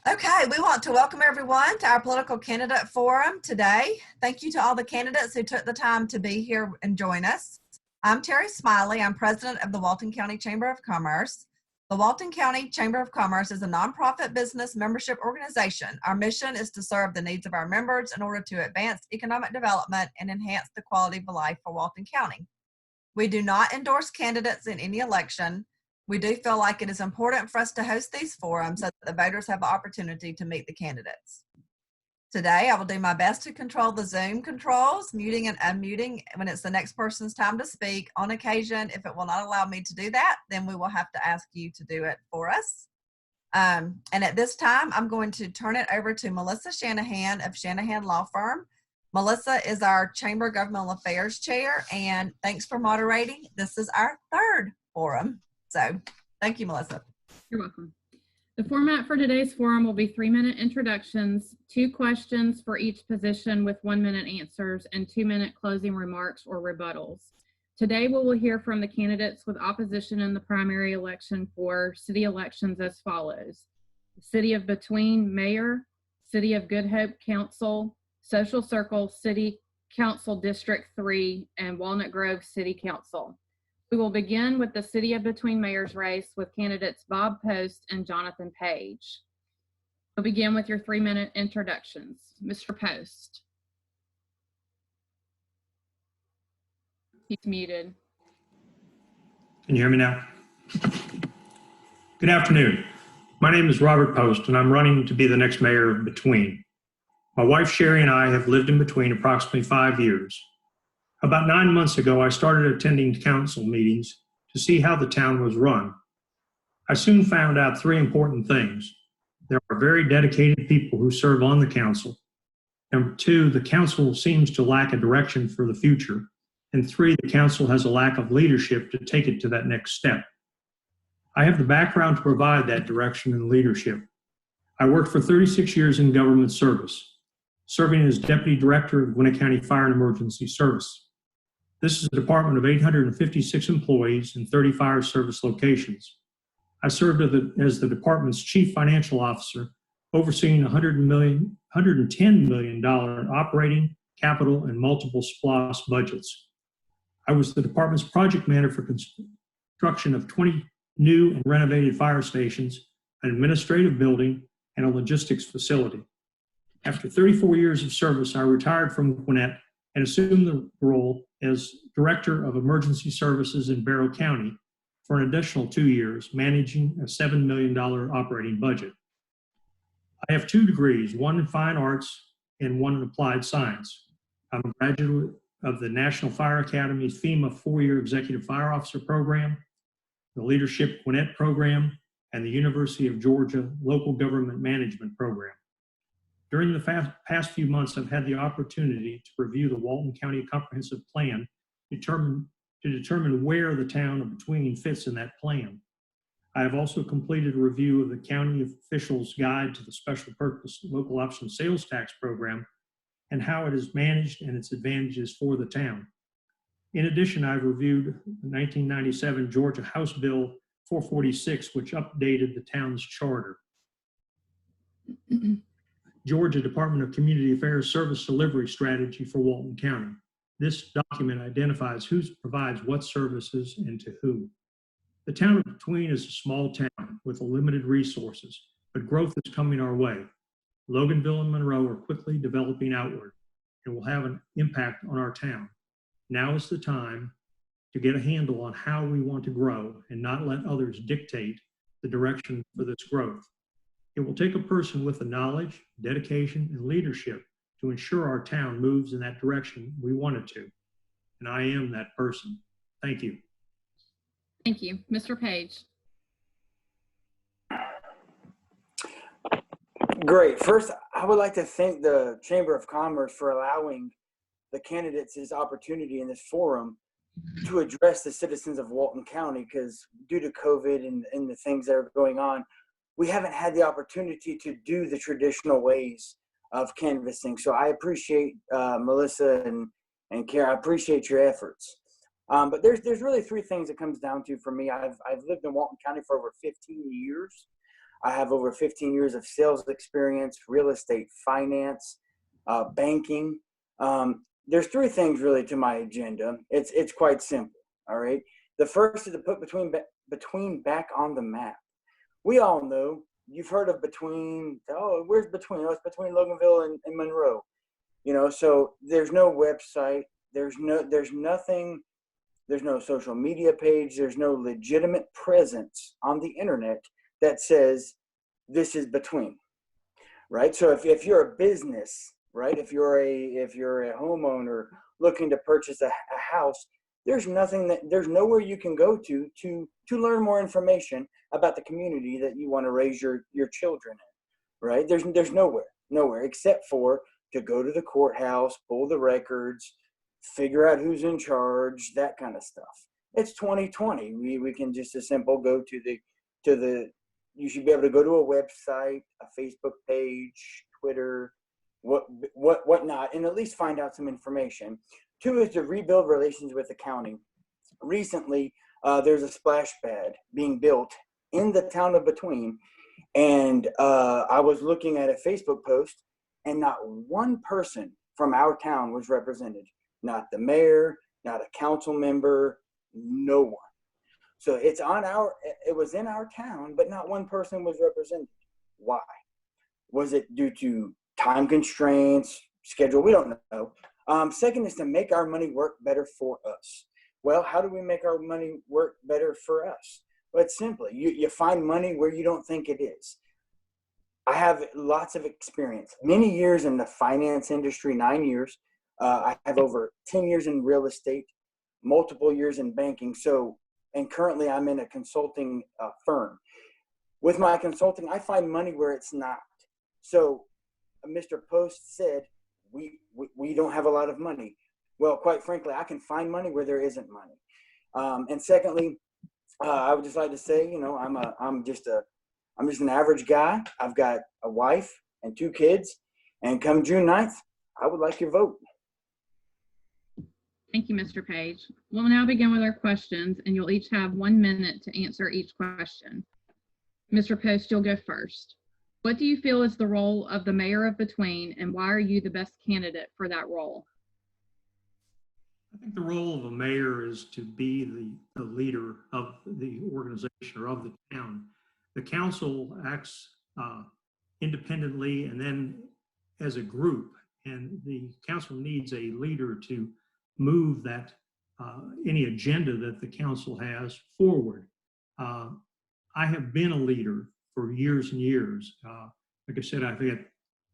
Okay, we want to welcome everyone to our political candidate forum today. Thank you to all the candidates who took the time to be here and join us. I'm Terry Smiley. I'm president of the Walton County Chamber of Commerce. The Walton County Chamber of Commerce is a nonprofit business membership organization. Our mission is to serve the needs of our members in order to advance economic development and enhance the quality of life for Walton County. We do not endorse candidates in any election. We do feel like it is important for us to host these forums so that the voters have the opportunity to meet the candidates. Today, I will do my best to control the Zoom controls, muting and unmuting when it's the next person's time to speak. On occasion, if it will not allow me to do that, then we will have to ask you to do it for us. And at this time, I'm going to turn it over to Melissa Shanahan of Shanahan Law Firm. Melissa is our Chamber Governmental Affairs Chair, and thanks for moderating. This is our third forum. So thank you, Melissa. You're welcome. The format for today's forum will be 3-minute introductions, 2 questions for each position with 1-minute answers, and 2-minute closing remarks or rebuttals. Today we will hear from the candidates with opposition in the primary election for city elections as follows: the City of Between Mayor, City of Good Hope Council, Social Circle City Council District 3, and Walnut Grove City Council. We will begin with the City of Between Mayors race with candidates Bob Post and Jonathan Page. We'll begin with your 3-minute introductions. Mr. Post. He's muted. Can you hear me now? Good afternoon. My name is Robert Post, and I'm running to be the next mayor of Between. My wife Sherry and I have lived in Between approximately 5 years. About 9 months ago, I started attending council meetings to see how the town was run. I soon found out 3 important things. There are very dedicated people who serve on the council. Number 2, the council seems to lack a direction for the future. And 3, the council has a lack of leadership to take it to that next step. I have the background to provide that direction and leadership. I worked for 36 years in government service, serving as Deputy Director of Gwinnett County Fire and Emergency Service. This is a department of 856 employees in 30 fire service locations. I served as the department's chief financial officer, overseeing $110 million operating, capital, and multiple SPLOST budgets. I was the department's project manager for construction of 20 new and renovated fire stations, an administrative building, and a logistics facility. After 34 years of service, I retired from Walnut and assumed the role as Director of Emergency Services in Barrow County for an additional 2 years, managing a $7 million operating budget. I have 2 degrees, one in fine arts and one in applied science. I'm a graduate of the National Fire Academy's FEMA 4-year Executive Fire Officer Program, the Leadership Gwinnett Program, and the University of Georgia Local Government Management Program. During the past few months, I've had the opportunity to review the Walton County Comprehensive Plan to determine where the town of Between fits in that plan. I have also completed a review of the county officials' guide to the special purpose local option sales tax program and how it is managed and its advantages for the town. In addition, I've reviewed the 1997 Georgia House Bill 446, which updated the town's charter. Georgia Department of Community Affairs Service Delivery Strategy for Walton County. This document identifies who provides what services and to whom. The town of Between is a small town with limited resources, but growth is coming our way. Loganville and Monroe are quickly developing outward and will have an impact on our town. Now is the time to get a handle on how we want to grow and not let others dictate the direction for this growth. It will take a person with the knowledge, dedication, and leadership to ensure our town moves in that direction we want it to. And I am that person. Thank you. Thank you. Mr. Page. Great. First, I would like to thank the Chamber of Commerce for allowing the candidates this opportunity in this forum to address the citizens of Walton County, because due to COVID and the things that are going on, we haven't had the opportunity to do the traditional ways of canvassing. So I appreciate Melissa and Kara. I appreciate your efforts. But there's really 3 things it comes down to for me. I've lived in Walton County for over 15 years. I have over 15 years of sales experience, real estate finance, banking. There's three things really to my agenda. It's quite simple. All right. The first is to put between back on the map. We all know, you've heard of between. Oh, where's between? Oh, it's between Loganville and Monroe. So there's no website. There's nothing. There's no social media page. There's no legitimate presence on the internet that says this is between, right? So if you're a business, right, if you're a homeowner looking to purchase a house, there's nowhere you can go to learn more information about the community that you want to raise your children in, right? There's nowhere except for to go to the courthouse, pull the records, figure out who's in charge, that kind of stuff. It's 2020. We can just as simple go to the you should be able to go to a website, a Facebook page, Twitter, whatnot, and at least find out some information. Two is to rebuild relations with the county. Recently, there's a splash pad being built in the town of Between, and I was looking at a Facebook post, and not one person from our town was represented. Not the mayor, not a council member, no one. So it was in our town, but not one person was represented. Why? Was it due to time constraints, schedule? We don't know. Second is to make our money work better for us. Well, how do we make our money work better for us? Well, it's simply, you find money where you don't think it is. I have lots of experience, many years in the finance industry, 9 years. I have over 10 years in real estate, multiple years in banking. And currently I'm in a consulting firm. With my consulting, I find money where it's not. So Mr. Post said, we don't have a lot of money. Well, quite frankly, I can find money where there isn't money. And secondly, I would just like to say, I'm just an average guy. I've got a wife and 2 kids. And come June 9th, I would like your vote. Thank you, Mr. Page. We'll now begin with our questions, and you'll each have 1 minute to answer each question. Mr. Post, you'll go first. What do you feel is the role of the mayor of Between, and why are you the best candidate for that role? I think the role of a mayor is to be the leader of the organization or of the town. The council acts independently and then as a group, and the council needs a leader to move that any agenda that the council has forward. I have been a leader for years and years. Like I said, I've had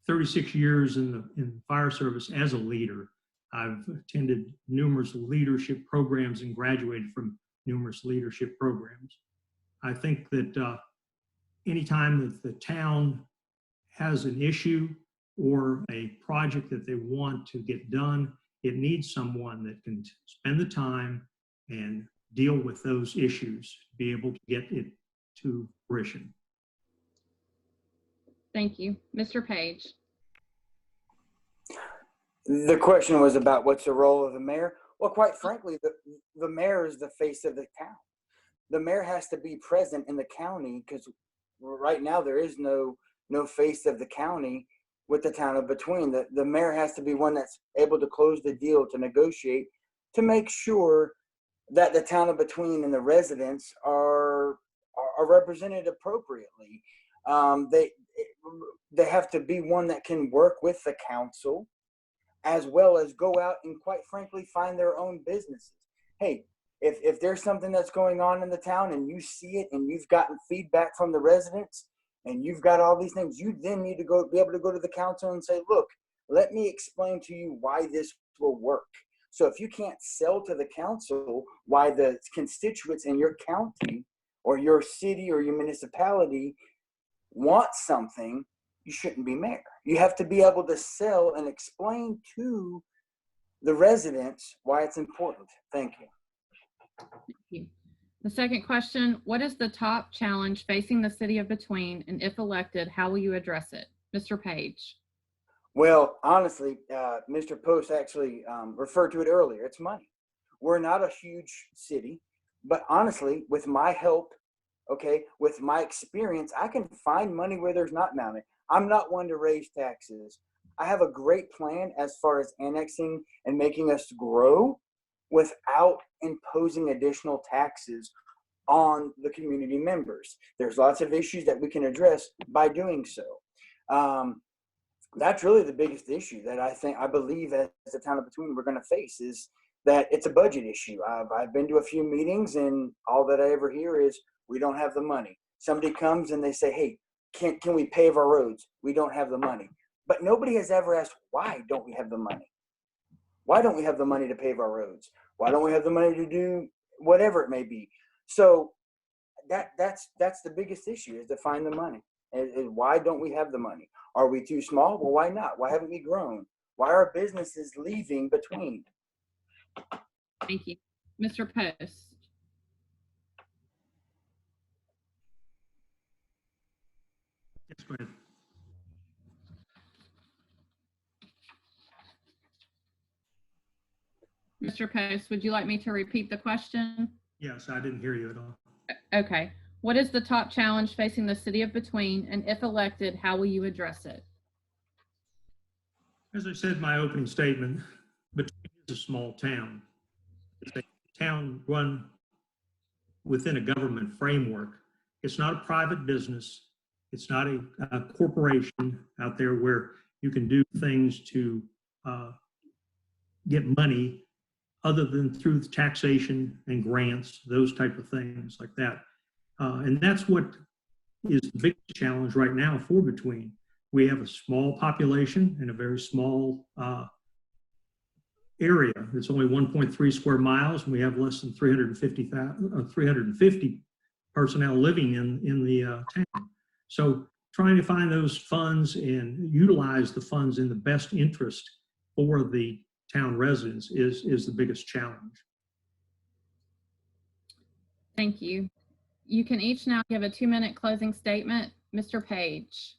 36 years in the fire service as a leader. I've attended numerous leadership programs and graduated from numerous leadership programs. I think that anytime that the town has an issue or a project that they want to get done, it needs someone that can spend the time and deal with those issues to be able to get it to fruition. Thank you. Mr. Page. The question was about what's the role of the mayor. Well, quite frankly, the mayor is the face of the town. The mayor has to be present in the county because right now there is no face of the county with the town of Between. The mayor has to be one that's able to close the deal, to negotiate, to make sure that the town of Between and the residents are represented appropriately. They have to be one that can work with the council as well as go out and, quite frankly, find their own businesses. Hey, if there's something that's going on in the town and you see it and you've gotten feedback from the residents and you've got all these things, you then need to be able to go to the council and say, look, let me explain to you why this will work. So if you can't sell to the council why the constituents in your county or your city or your municipality want something, you shouldn't be mayor. You have to be able to sell and explain to the residents why it's important. Thank you. Thank you. The second question, what is the top challenge facing the city of Between, and if elected, how will you address it? Mr. Page. Well, honestly, Mr. Post actually referred to it earlier. It's money. We're not a huge city, but honestly, with my help Okay, with my experience, I can find money where there's not money. I'm not one to raise taxes. I have a great plan as far as annexing and making us grow without imposing additional taxes on the community members. There's lots of issues that we can address by doing so. That's really the biggest issue that I believe as the town of Between we're going to face is that it's a budget issue. I've been to a few meetings and all that I ever hear is we don't have the money. Somebody comes and they say, hey, can we pave our roads? We don't have the money. But nobody has ever asked, why don't we have the money? Why don't we have the money to pave our roads? Why don't we have the money to do whatever it may be? So that's the biggest issue is to find the money. And why don't we have the money? Are we too small? Well, why not? Why haven't we grown? Why are businesses leaving Between? Thank you. Mr. Post. Yes, go ahead. Mr. Post, would you like me to repeat the question? Yes, I didn't hear you at all. Okay. What is the top challenge facing the city of Between, and if elected, how will you address it? As I said in my opening statement, Between is a small town. It's a town run within a government framework. It's not a private business. It's not a corporation out there where you can do things to get money other than through taxation and grants, those type of things like that. And that's what is the biggest challenge right now for Between. We have a small population and a very small area. It's only 1.3 square miles, and we have less than 350 personnel living in the town. So trying to find those funds and utilize the funds in the best interest for the town residents is the biggest challenge. Thank you. You can each now give a 2-minute closing statement. Mr. Page.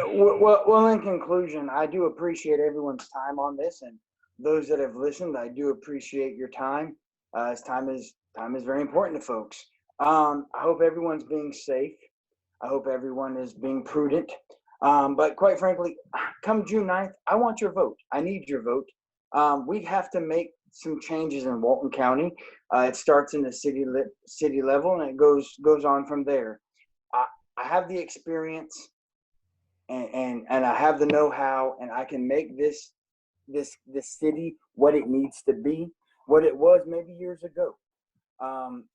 Well, in conclusion, I do appreciate everyone's time on this, and those that have listened, I do appreciate your time. As time is very important to folks. I hope everyone's being safe. I hope everyone is being prudent. But quite frankly, come June 9th, I want your vote. I need your vote. We have to make some changes in Walton County. It starts in the city level and it goes on from there. I have the experience and I have the know-how, and I can make this city what it needs to be, what it was maybe years ago.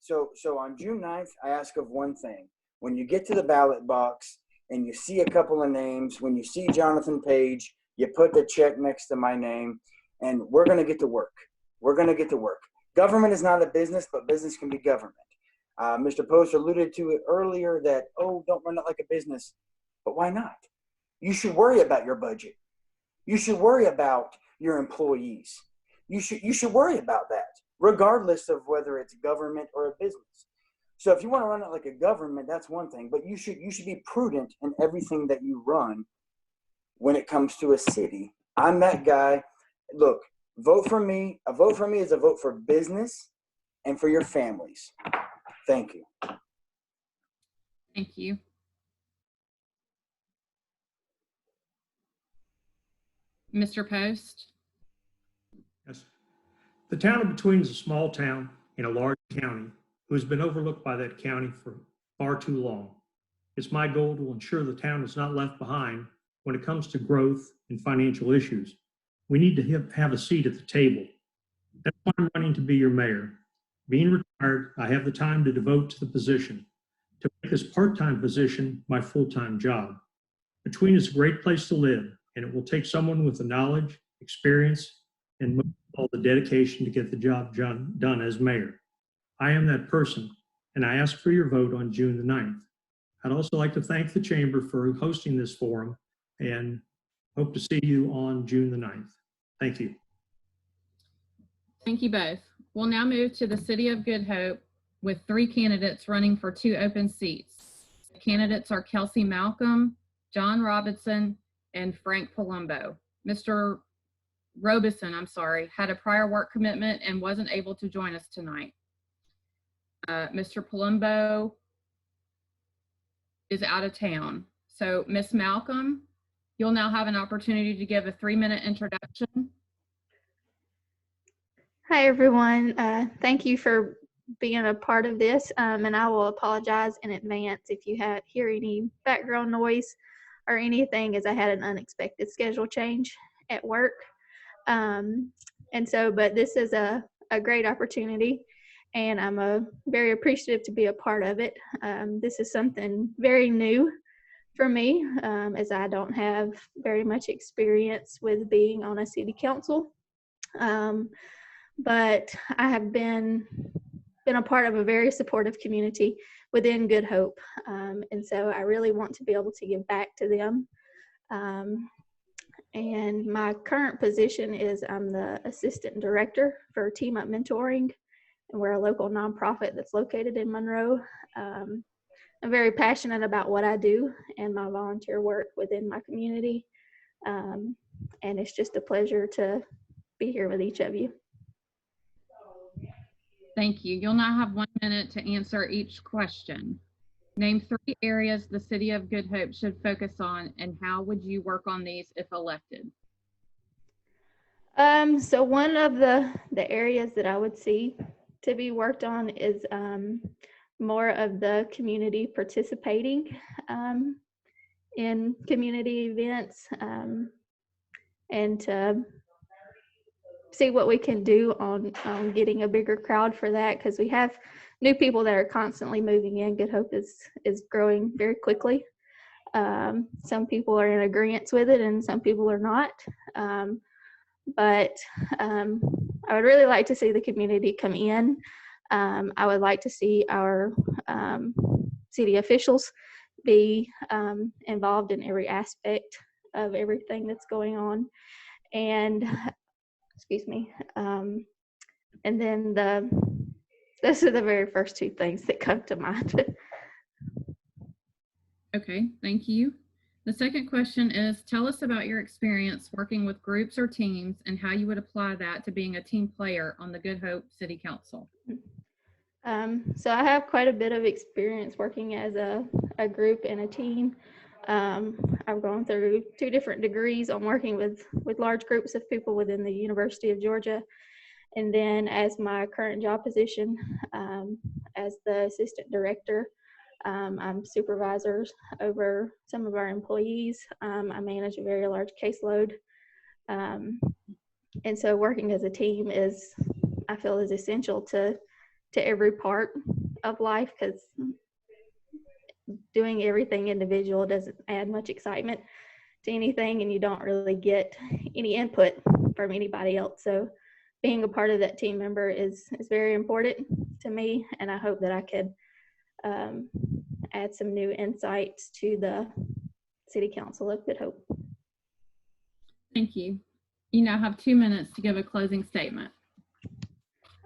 So on June 9th, I ask of one thing. When you get to the ballot box and you see a couple of names, when you see Jonathan Page, you put the check next to my name, and we're going to get to work. We're going to get to work. Government is not a business, but business can be government. Mr. Post alluded to it earlier that, don't run it like a business. But why not? You should worry about your budget. You should worry about your employees. You should worry about that, regardless of whether it's government or a business. So if you want to run it like a government, that's one thing, but you should be prudent in everything that you run when it comes to a city. I'm that guy. Look, vote for me. A vote for me is a vote for business and for your families. Thank you. Thank you. Mr. Post. Yes. The town of Between is a small town in a large county who has been overlooked by that county for far too long. It's my goal to ensure the town is not left behind when it comes to growth and financial issues. We need to have a seat at the table. That's why I'm running to be your mayor. Being retired, I have the time to devote to the position, to make this part-time position my full-time job. Between is a great place to live, and it will take someone with the knowledge, experience, and most of all, the dedication to get the job done as mayor. I am that person, and I ask for your vote on June the 9th. I'd also like to thank the Chamber for hosting this forum and hope to see you on June the 9th. Thank you. Thank you both. We'll now move to the City of Good Hope with 3 candidates running for 2 open seats. The candidates are Kelsey Malcolm, John Robinson, and Frank Palumbo. Mr. Robeson, had a prior work commitment and wasn't able to join us tonight. Mr. Palumbo is out of town. So Miss Malcolm, you'll now have an opportunity to give a 3-minute introduction. Hi, everyone. Thank you for being a part of this, and I will apologize in advance if you hear any background noise or anything, as I had an unexpected schedule change at work. But this is a great opportunity, and I'm very appreciative to be a part of it. This is something very new for me, as I don't have very much experience with being on a city council. But I have been a part of a very supportive community within Good Hope. And so I really want to be able to give back to them. And my current position is I'm the assistant director for Team Up Mentoring, and we're a local nonprofit that's located in Monroe. I'm very passionate about what I do and my volunteer work within my community. And it's just a pleasure to be here with each of you. Thank you. You'll now have 1 minute to answer each question. Name 3 areas the City of Good Hope should focus on, and how would you work on these if elected? So one of the areas that I would see to be worked on is more of the community participating in community events, and to see what we can do on getting a bigger crowd for that, because we have new people that are constantly moving in. Good Hope is growing very quickly. Some people are in agreement with it and some people are not. But I would really like to see the community come in. I would like to see our city officials be involved in every aspect of everything that's going on. And excuse me. And then those are the very first 2 things that come to mind. Okay, thank you. The second question is, tell us about your experience working with groups or teams and how you would apply that to being a team player on the Good Hope City Council. So I have quite a bit of experience working as a group and a team. I've gone through 2 different degrees on working with large groups of people within the University of Georgia. And then as my current job position, as the assistant director, I'm supervisors over some of our employees. I manage a very large caseload. And so working as a team I feel is essential to every part of life, because doing everything individual doesn't add much excitement to anything, and you don't really get any input from anybody else. So being a part of that team member is very important to me, and I hope that I could add some new insights to the City Council of Good Hope. Thank you. You now have 2 minutes to give a closing statement.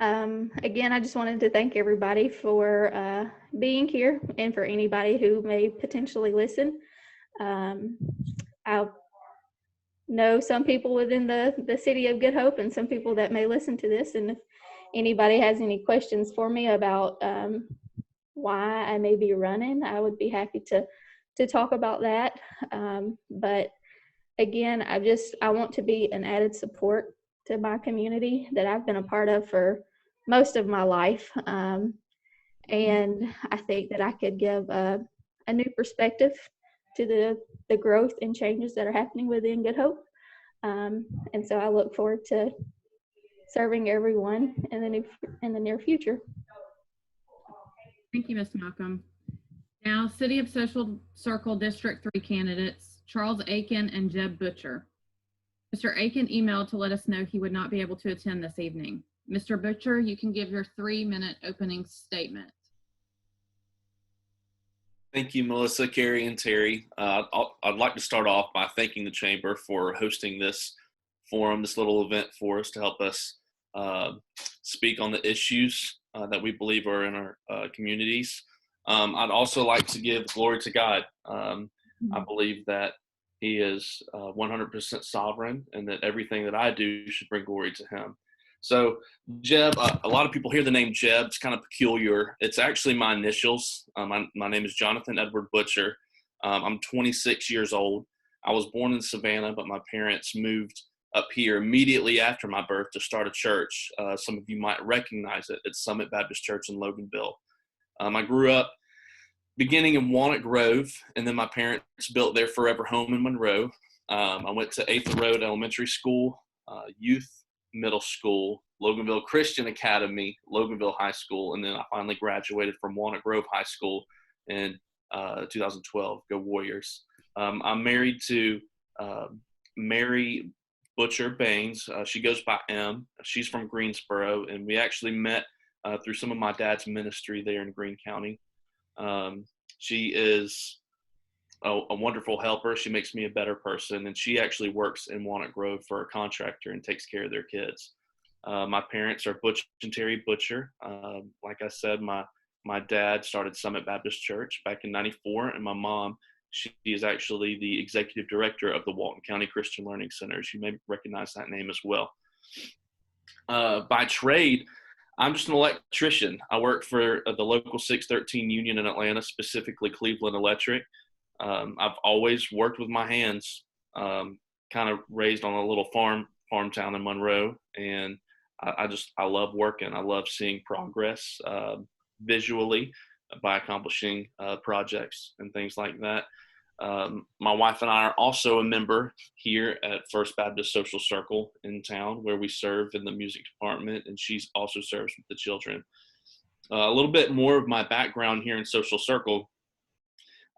Again, I just wanted to thank everybody for being here, and for anybody who may potentially listen. I know some people within the City of Good Hope and some people that may listen to this, and if anybody has any questions for me about why I may be running, I would be happy to talk about that. But again, I want to be an added support to my community that I've been a part of for most of my life. And I think that I could give a new perspective to the growth and changes that are happening within Good Hope. And so I look forward to serving everyone in the near future. Thank you, Ms. Malcolm. Now, City of Social Circle District 3 candidates, Charles Aiken and Jeb Butcher. Mr. Aiken emailed to let us know he would not be able to attend this evening. Mr. Butcher, you can give your 3-minute opening statement. Thank you, Melissa, Carrie, and Terry. I'd like to start off by thanking the Chamber for hosting this forum, this little event for us to help us speak on the issues that we believe are in our communities. I'd also like to give glory to God. I believe that He is 100% sovereign, and that everything that I do should bring glory to Him. So Jeb, a lot of people hear the name Jeb. It's kind of peculiar. It's actually my initials. My name is Jonathan Edward Butcher. I'm 26 years old. I was born in Savannah, but my parents moved up here immediately after my birth to start a church. Some of you might recognize it. It's Summit Baptist Church in Loganville. I grew up beginning in Walnut Grove, and then my parents built their forever home in Monroe. I went to 8th Road Elementary School, Youth Middle School, Loganville Christian Academy, Loganville High School, and then I finally graduated from Walnut Grove High School in 2012. Go Warriors. I'm married to Mary Butcher Baines. She goes by M. She's from Greensboro, and we actually met through some of my dad's ministry there in Greene County. She is a wonderful helper. She makes me a better person, and she actually works in Walnut Grove for a contractor and takes care of their kids. My parents are Butch and Terry Butcher. Like I said, my dad started Summit Baptist Church back in '94, and my mom, she is actually the executive director of the Walton County Christian Learning Centers. You may recognize that name as well. By trade, I'm just an electrician. I work for the local 613 union in Atlanta, specifically Cleveland Electric. I've always worked with my hands, kind of raised on a little farm town in Monroe, and I love working. I love seeing progress visually by accomplishing projects and things like that. My wife and I are also a member here at First Baptist Social Circle in town, where we serve in the music department, and she also serves with the children. A little bit more of my background here in Social Circle.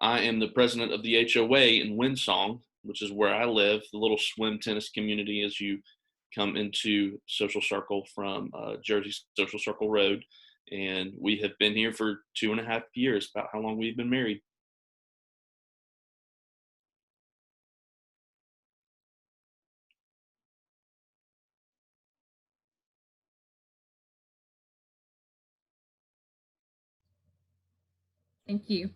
I am the president of the HOA in Windsong, which is where I live, the little swim tennis community as you come into Social Circle from Jersey Social Circle Road. And we have been here for 2.5 years, about how long we've been married. Thank you.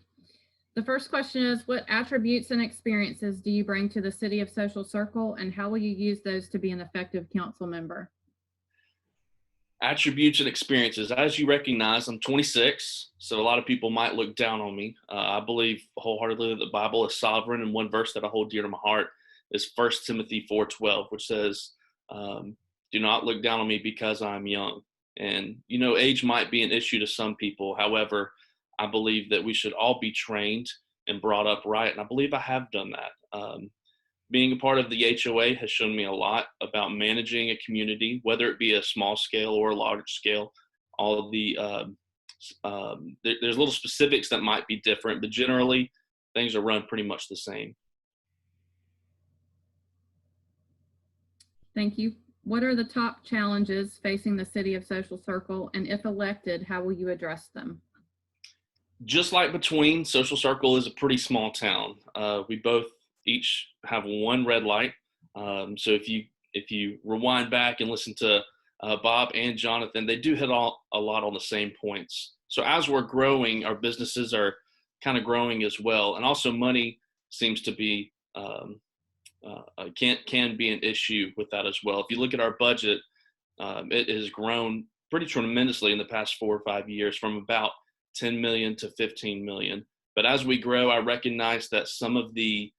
The first question is, what attributes and experiences do you bring to the City of Social Circle, and how will you use those to be an effective council member? Attributes and experiences. As you recognize, I'm 26, so a lot of people might look down on me. I believe wholeheartedly that the Bible is sovereign, and one verse that I hold dear to my heart is 1 Timothy 4:12, which says, do not look down on me because I'm young. And, you know, age might be an issue to some people. However, I believe that we should all be trained and brought up right, and I believe I have done that. Being a part of the HOA has shown me a lot about managing a community, whether it be a small scale or a large scale. All of the there's little specifics that might be different, but generally things are run pretty much the same. Thank you. What are the top challenges facing the City of Social Circle, and if elected, how will you address them? Just like between, Social Circle is a pretty small town. We both each have one red light. So if you rewind back and listen to Bob and Jonathan, they do hit a lot on the same points. So as we're growing, our businesses are kind of growing as well, and also money seems to be can be an issue with that as well. If you look at our budget, it has grown pretty tremendously in the past 4 or 5 years, from about 10 million to 15 million. But as we grow, I recognize that some of the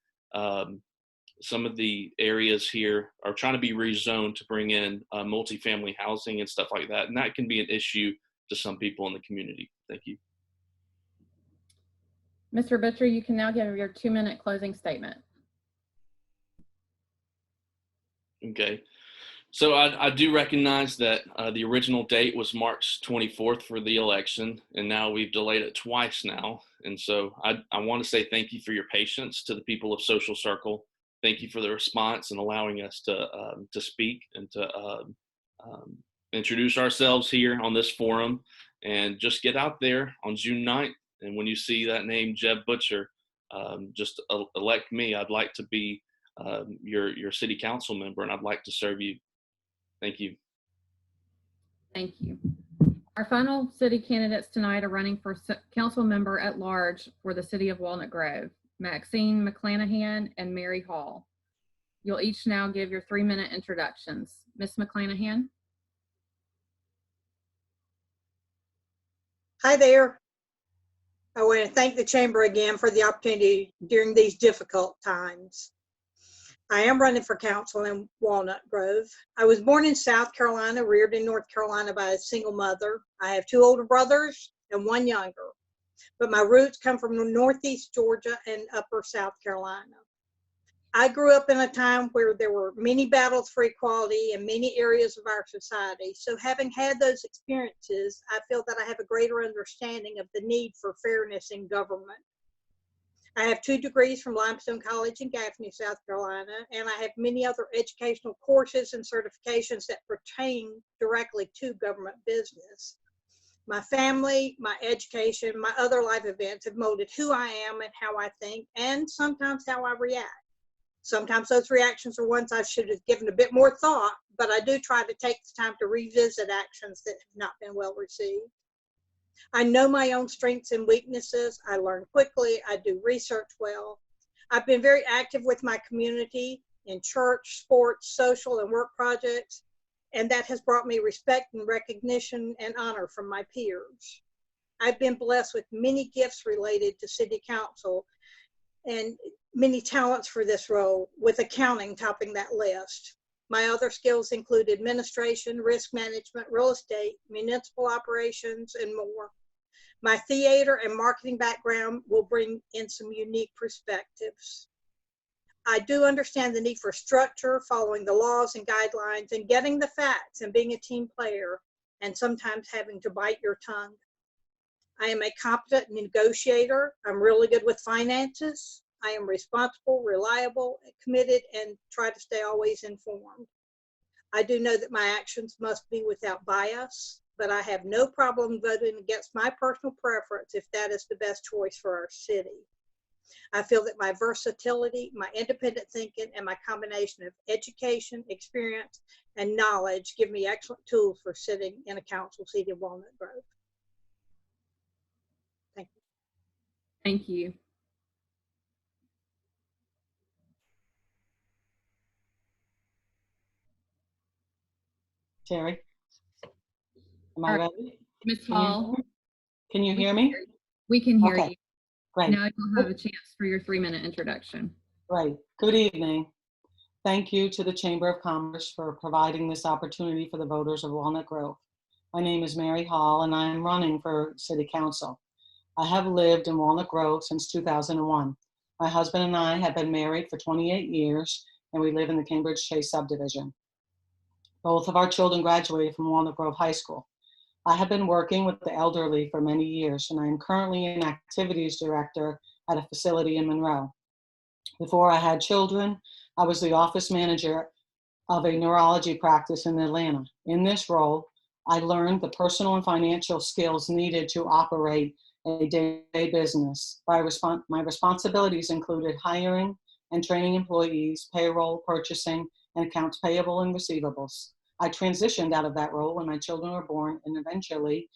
areas here are trying to be rezoned to bring in multifamily housing and stuff like that. And that can be an issue to some people in the community. Thank you. Mr. Butcher, you can now give your 2-minute closing statement. Okay. So I do recognize that the original date was March 24th for the election, and now we've delayed it twice now. And so I want to say thank you for your patience to the people of Social Circle. Thank you for the response and allowing us to speak and to introduce ourselves here on this forum. And just get out there on June 9th. And when you see that name, Jeb Butcher, just elect me. I'd like to be your city council member, and I'd like to serve you. Thank you. Thank you. Our final city candidates tonight are running for council member at large for the City of Walnut Grove: Maxine McClanahan and Mary Hall. You'll each now give your 3-minute introductions. Ms. McClanahan. Hi there. I want to thank the Chamber again for the opportunity during these difficult times. I am running for council in Walnut Grove. I was born in South Carolina, reared in North Carolina by a single mother. I have 2 older brothers and 1 younger, but my roots come from Northeast Georgia and Upper South Carolina. I grew up in a time where there were many battles for equality in many areas of our society. So having had those experiences, I feel that I have a greater understanding of the need for fairness in government. I have 2 degrees from Limestone College in Gaffney, South Carolina, and I have many other educational courses and certifications that pertain directly to government business. My family, my education, my other life events have molded who I am and how I think, and sometimes how I react. Sometimes those reactions are ones I should have given a bit more thought, but I do try to take the time to revisit actions that have not been well received. I know my own strengths and weaknesses. I learn quickly. I do research well. I've been very active with my community in church, sports, social, and work projects, and that has brought me respect and recognition and honor from my peers. I've been blessed with many gifts related to city council and many talents for this role, with accounting topping that list. My other skills include administration, risk management, real estate, municipal operations, and more. My theater and marketing background will bring in some unique perspectives. I do understand the need for structure, following the laws and guidelines, and getting the facts, and being a team player, and sometimes having to bite your tongue. I am a competent negotiator. I'm really good with finances. I am responsible, reliable, committed, and try to stay always informed. I do know that my actions must be without bias, but I have no problem voting against my personal preference if that is the best choice for our city. I feel that my versatility, my independent thinking, and my combination of education, experience, and knowledge give me excellent tools for sitting in a council seat in Walnut Grove. Thank you. Thank you. Terry, am I ready? Ms. Hall, Can you hear me? we can hear Okay, you. great. Now you'll have a chance for your 3-minute introduction. Right. Good evening. Thank you to the Chamber of Commerce for providing this opportunity for the voters of Walnut Grove. My name is Mary Hall, and I am running for City Council. I have lived in Walnut Grove since 2001. My husband and I have been married for 28 years, and we live in the Cambridge Chase subdivision. Both of our children graduated from Walnut Grove High School. I have been working with the elderly for many years, and I am currently an activities director at a facility in Monroe. Before I had children, I was the office manager of a neurology practice in Atlanta. In this role, I learned the personal and financial skills needed to operate a day-to-day business. My responsibilities included hiring and training employees, payroll, purchasing, and accounts payable and receivables. I transitioned out of that role when my children were born and eventually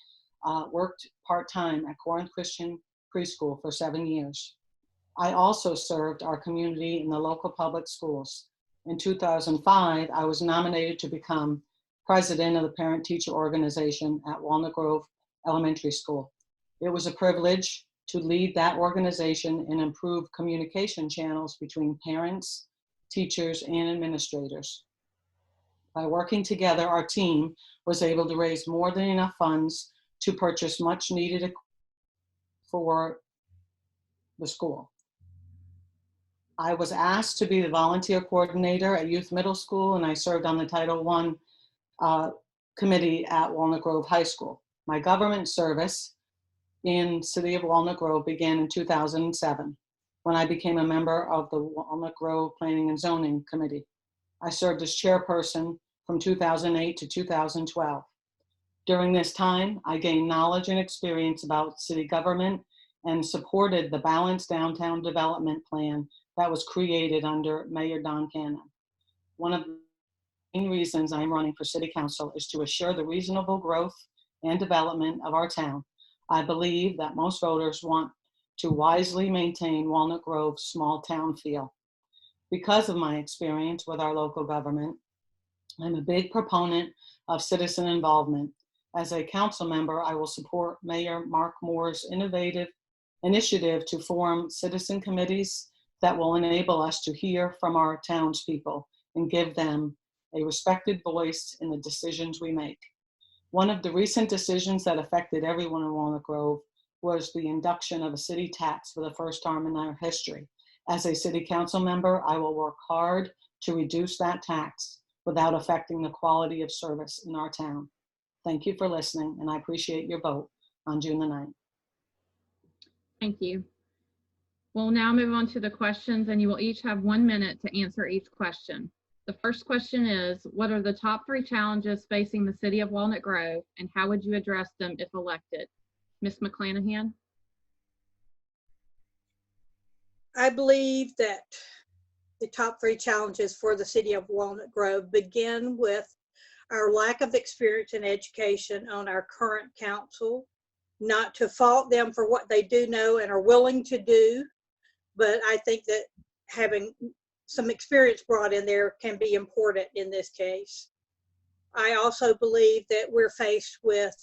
worked part-time at Corinth Christian Preschool for 7 years. I also served our community in the local public schools. In 2005, I was nominated to become president of the parent-teacher organization at Walnut Grove Elementary School. It was a privilege to lead that organization and improve communication channels between parents, teachers, and administrators. By working together, our team was able to raise more than enough funds to purchase much needed equipment for the school. I was asked to be the volunteer coordinator at Youth Middle School, and I served on the Title I committee at Walnut Grove High School. My government service in City of Walnut Grove began in 2007, when I became a member of the Walnut Grove Planning and Zoning Committee. I served as chairperson from 2008 to 2012. During this time, I gained knowledge and experience about city government and supported the balanced downtown development plan that was created under Mayor Don Cannon. One of the main reasons I'm running for City Council is to assure the reasonable growth and development of our town. I believe that most voters want to wisely maintain Walnut Grove's small town feel. Because of my experience with our local government, I'm a big proponent of citizen involvement. As a council member, I will support Mayor Mark Moore's innovative initiative to form citizen committees that will enable us to hear from our townspeople and give them a respected voice in the decisions we make. One of the recent decisions that affected everyone in Walnut Grove was the induction of a city tax for the first time in our history. As a city council member, I will work hard to reduce that tax without affecting the quality of service in our town. Thank you for listening, and I appreciate your vote on June the 9th. Thank you. We'll now move on to the questions, and you will each have 1 minute to answer each question. The first question is, what are the top 3 challenges facing the city of Walnut Grove, and how would you address them if elected? Ms. McClanahan? I believe that the top 3 challenges for the city of Walnut Grove begin with our lack of experience and education on our current council, not to fault them for what they do know and are willing to do, but I think that having some experience brought in there can be important in this case. I also believe that we're faced with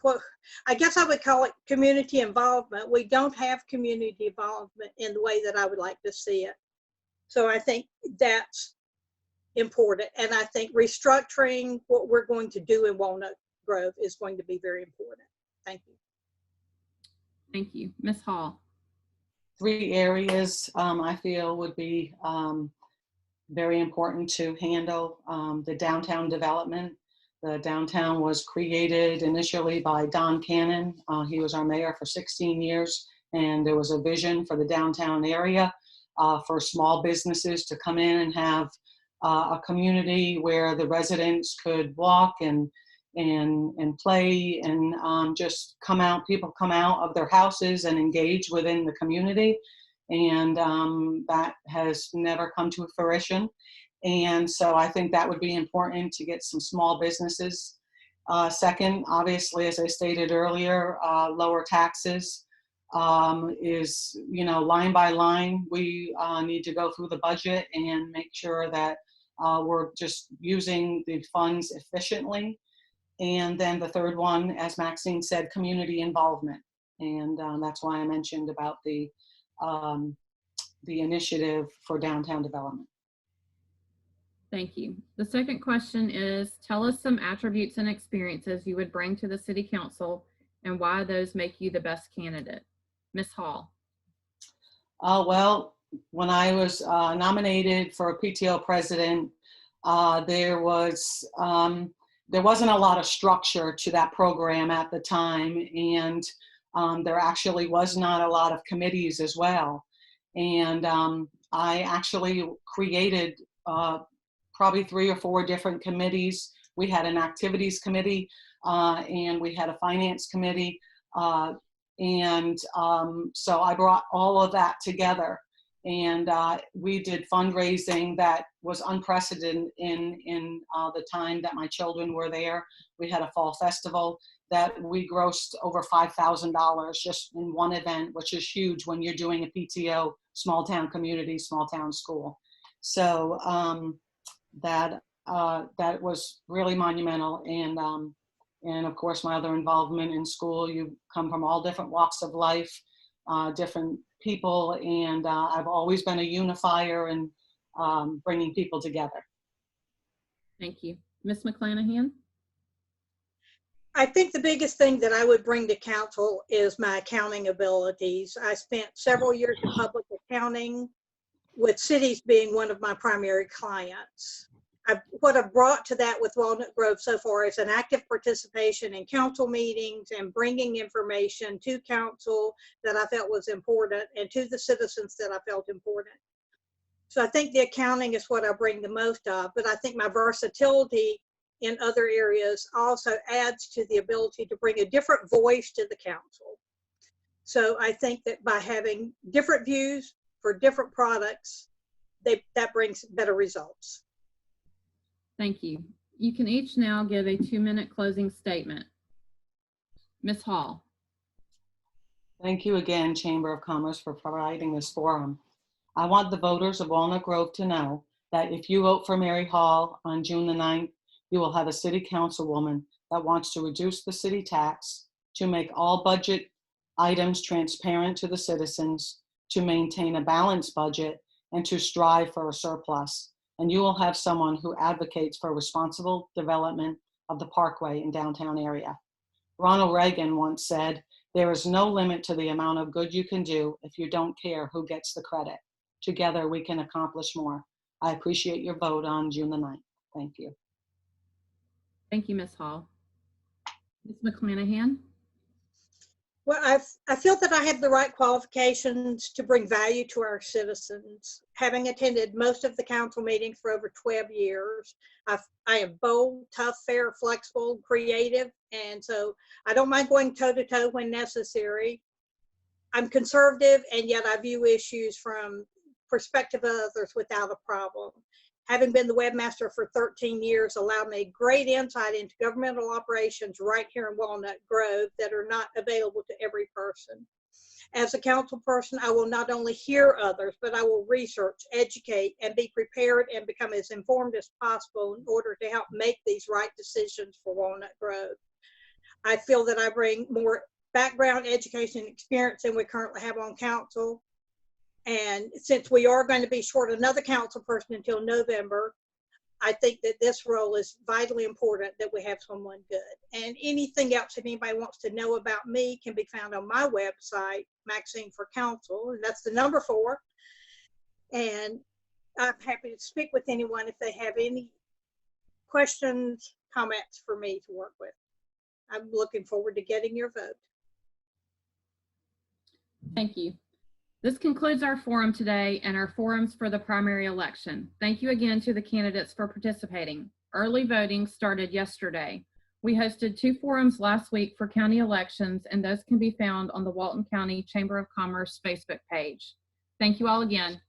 what I guess I would call it community involvement. We don't have community involvement in the way that I would like to see it. So I think that's important. And I think restructuring what we're going to do in Walnut Grove is going to be very important. Thank you. Thank you. Ms. Hall? 3 areas I feel would be very important to handle. The downtown development. The downtown was created initially by Don Cannon. He was our mayor for 16 years, and there was a vision for the downtown area for small businesses to come in and have a community where the residents could walk and play and just come out. People come out of their houses and engage within the community, and that has never come to fruition. And so I think that would be important to get some small businesses. Second, obviously, as I stated earlier, lower taxes is, line by line. We need to go through the budget and make sure that we're just using the funds efficiently. And then the third one, as Maxine said, community involvement. And that's why I mentioned about the initiative for downtown development. Thank you. The second question is, tell us some attributes and experiences you would bring to the city council and why those make you the best candidate. Ms. Hall? Well, when I was nominated for PTO president, there wasn't a lot of structure to that program at the time, and there actually was not a lot of committees as well. And I actually created probably 3 or 4 different committees. We had an activities committee and we had a finance committee. So I brought all of that together, and we did fundraising that was unprecedented in the time that my children were there. We had a fall festival that we grossed over $5,000 just in one event, which is huge when you're doing a PTO, small town community, small town school. So that was really monumental. And of course, my other involvement in school, you come from all different walks of life, different people, and I've always been a unifier and bringing people together. Thank you. Ms. McClanahan? I think the biggest thing that I would bring to council is my accounting abilities. I spent several years in public accounting, with cities being one of my primary clients. What I've brought to that with Walnut Grove so far is an active participation in council meetings and bringing information to council that I felt was important and to the citizens that I felt important. So I think the accounting is what I bring the most of, but I think my versatility in other areas also adds to the ability to bring a different voice to the council. So I think that by having different views for different products, that brings better results. Thank you. You can each now give a 2-minute closing statement. Ms. Hall? Thank you again, Chamber of Commerce, for providing this forum. I want the voters of Walnut Grove to know that if you vote for Mary Hall on June the 9th, You will have a city councilwoman that wants to reduce the city tax, to make all budget items transparent to the citizens, to maintain a balanced budget, and to strive for a surplus. And you will have someone who advocates for responsible development of the parkway in downtown area. Ronald Reagan once said, "There is no limit to the amount of good you can do if you don't care who gets the credit. Together we can accomplish more." I appreciate your vote on June the 9th. Thank you. Thank you, Ms. Hall. Ms. McClanahan? Well, I feel that I have the right qualifications to bring value to our citizens. Having attended most of the council meetings for over 12 years, I am bold, tough, fair, flexible, creative, and so I don't mind going toe-to-toe when necessary. I'm conservative, and yet I view issues from perspective of others without a problem. Having been the webmaster for 13 years allowed me great insight into governmental operations right here in Walnut Grove that are not available to every person. As a council person, I will not only hear others, but I will research, educate, and be prepared and become as informed as possible in order to help make these right decisions for Walnut Grove. I feel that I bring more background, education, and experience than we currently have on council. And since we are going to be short another council person until November, I think that this role is vitally important that we have someone good. And anything else that anybody wants to know about me can be found on my website, Maxine for Council, and that's the number 4. And I'm happy to speak with anyone if they have any questions, comments for me to work with. I'm looking forward to getting your vote. Thank you. This concludes our forum today and our forums for the primary election. Thank you again to the candidates for participating. Early voting started yesterday. We hosted 2 forums last week for county elections, and those can be found on the Walton County Chamber of Commerce Facebook page. Thank you all again.